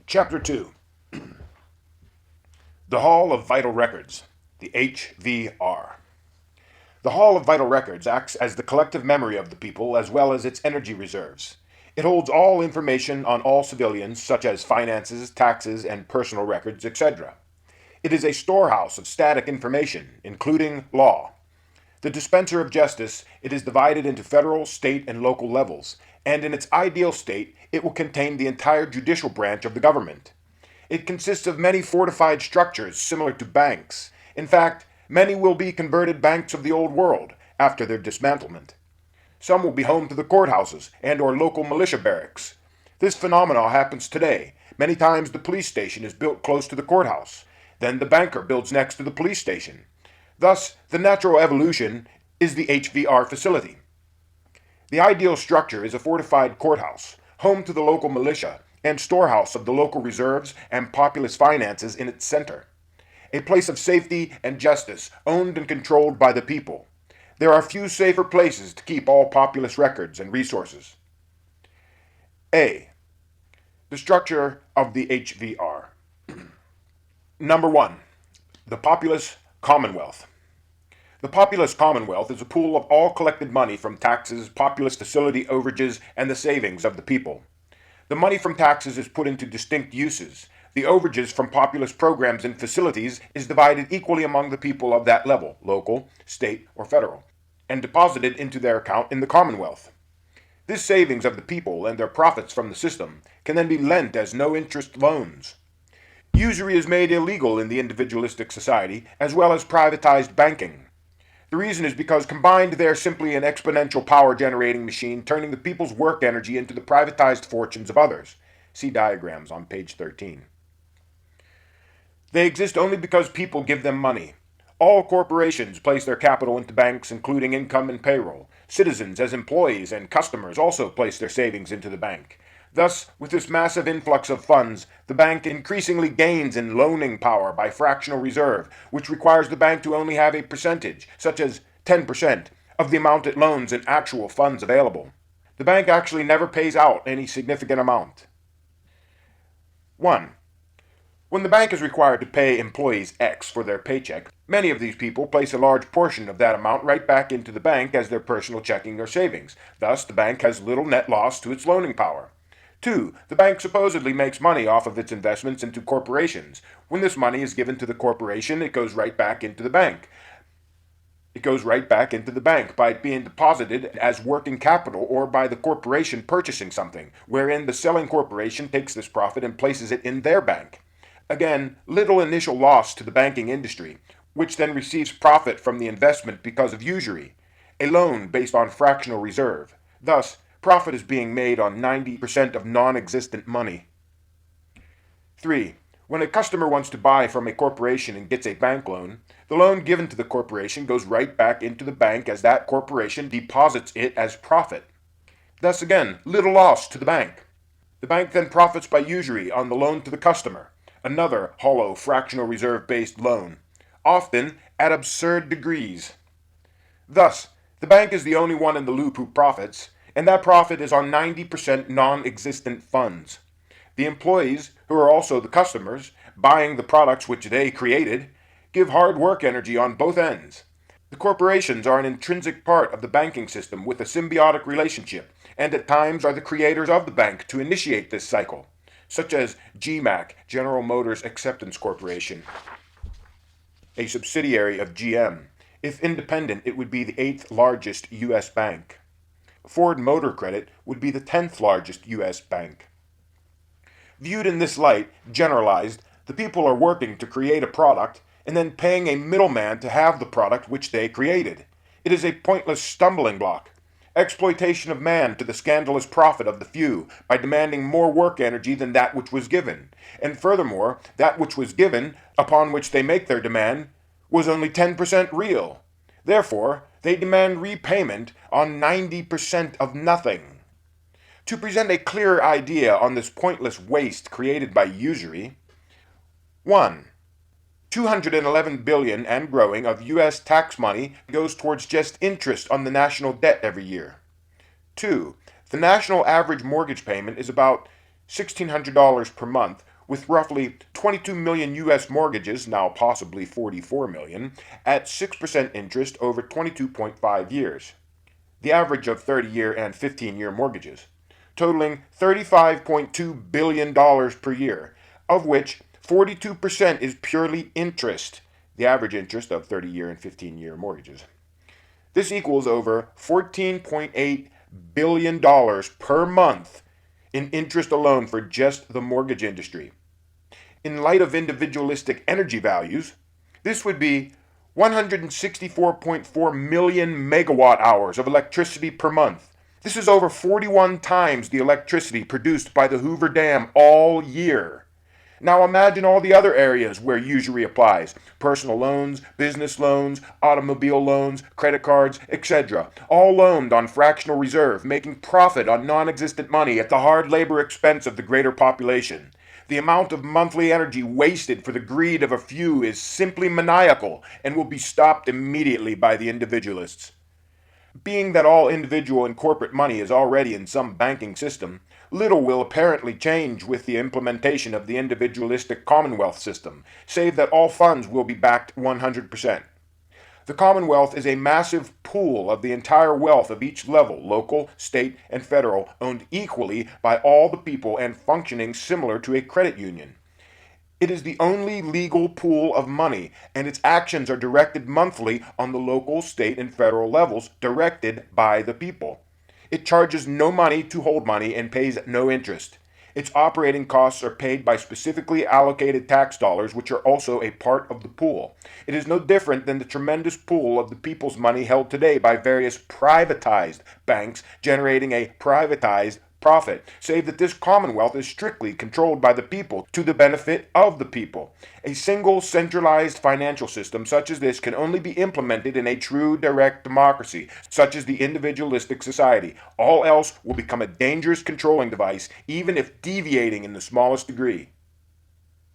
Chapter 2. The Hall of Vital Records, the HVR. The Hall of Vital Records acts as the collective memory of the people as well as its energy reserves. It holds all information on all civilians, such as finances, taxes, and personal records, etc. It is a storehouse of static information, including law. The dispenser of justice, it is divided into federal, state, and local levels, and in its ideal state, it will contain the entire judicial branch of the government. It consists of many fortified structures similar to banks. In fact, many will be converted banks of the old world after their dismantlement. Some will be home to the courthouses and or local militia barracks. This phenomenon happens today. Many times the police station is built close to the courthouse. Then the banker builds next to the police station. Thus, the natural evolution is the HVR facility. The ideal structure is a fortified courthouse, home to the local militia, and storehouse of the local reserves and populous finances in its center. A place of safety and justice, owned and controlled by the people. There are few safer places to keep all populous records and resources. A. The structure of the HVR. Number 1. The Populous Commonwealth. The Populous Commonwealth is a pool of all collected money from taxes, populous facility overages, and the savings of the people. The money from taxes is put into distinct uses. The overages from populous programs and facilities is divided equally among the people of that level, local, state, or federal, and deposited into their account in the Commonwealth. This savings of the people and their profits from the system can then be lent as no-interest loans. Usury is made illegal in the individualistic society, as well as privatized banking. The reason is because combined they are simply an exponential power-generating machine turning the people's work energy into the privatized fortunes of others. See diagrams on page 13. They exist only because people give them money. All corporations place their capital into banks, including income and payroll. Citizens, as employees and customers, also place their savings into the bank. Thus, with this massive influx of funds, the bank increasingly gains in loaning power by fractional reserve, which requires the bank to only have a percentage, such as 10%, of the amount it loans in actual funds available. The bank actually never pays out any significant amount. 1. When the bank is required to pay employees X for their paycheck, many of these people place a large portion of that amount right back into the bank as their personal checking or savings. Thus, the bank has little net loss to its loaning power. 2. The bank supposedly makes money off of its investments into corporations. When this money is given to the corporation, it goes right back into the bank. It goes right back into the bank by it being deposited as working capital or by the corporation purchasing something, wherein the selling corporation takes this profit and places it in their bank. Again, little initial loss to the banking industry, which then receives profit from the investment because of usury, a loan based on fractional reserve. Thus, profit is being made on 90% of non-existent money. 3. When a customer wants to buy from a corporation and gets a bank loan, the loan given to the corporation goes right back into the bank as that corporation deposits it as profit. Thus again, little loss to the bank. The bank then profits by usury on the loan to the customer, another hollow fractional reserve-based loan, often at absurd degrees. Thus, the bank is the only one in the loop who profits, and that profit is on 90% non-existent funds. The employees, who are also the customers, buying the products which they created, give hard work energy on both ends. The corporations are an intrinsic part of the banking system with a symbiotic relationship, and at times are the creators of the bank to initiate this cycle, such as GMAC, General Motors Acceptance Corporation, a subsidiary of GM. If independent, it would be the 8th largest U.S. bank. Ford Motor Credit would be the 10th largest U.S. bank. Viewed in this light, generalized, the people are working to create a product and then paying a middleman to have the product which they created. It is a pointless stumbling block. Exploitation of man to the scandalous profit of the few by demanding more work energy than that which was given. And furthermore, that which was given, upon which they make their demand, was only 10% real. Therefore, they demand repayment on 90% of nothing. To present a clearer idea on this pointless waste created by usury, 1. 211 billion and growing of U.S. tax money goes towards just interest on the national debt every year. 2. The national average mortgage payment is about $1,600 per month, with roughly 22 million U.S. mortgages, now possibly 44 million, at 6% interest over 22.5 years. The average of 30-year and 15-year mortgages, totaling $35.2 billion per year, of which 42% is purely interest, the average interest of 30-year and 15-year mortgages. This equals over $14.8 billion per month in interest alone for just the mortgage industry. In light of individualistic energy values, this would be 164.4 million megawatt hours of electricity per month. This is over 41 times the electricity produced by the Hoover Dam all year. Now imagine all the other areas where usury applies: personal loans, business loans, automobile loans, credit cards, etc., all loaned on fractional reserve, making profit on non-existent money at the hard labor expense of the greater population. The amount of monthly energy wasted for the greed of a few is simply maniacal and will be stopped immediately by the individualists. Being that all individual and corporate money is already in some banking system, little will apparently change with the implementation of the individualistic commonwealth system, save that all funds will be backed 100%. The commonwealth is a massive pool of the entire wealth of each level, local, state, and federal, owned equally by all the people and functioning similar to a credit union. It is the only legal pool of money, and its actions are directed monthly on the local, state, and federal levels, directed by the people. It charges no money to hold money and pays no interest. Its operating costs are paid by specifically allocated tax dollars, which are also a part of the pool. It is no different than the tremendous pool of the people's money held today by various privatized banks, generating a privatized profit, save that this commonwealth is strictly controlled by the people to the benefit of the people. A single centralized financial system such as this can only be implemented in a true direct democracy, such as the individualistic society. All else will become a dangerous controlling device, even if deviating in the smallest degree.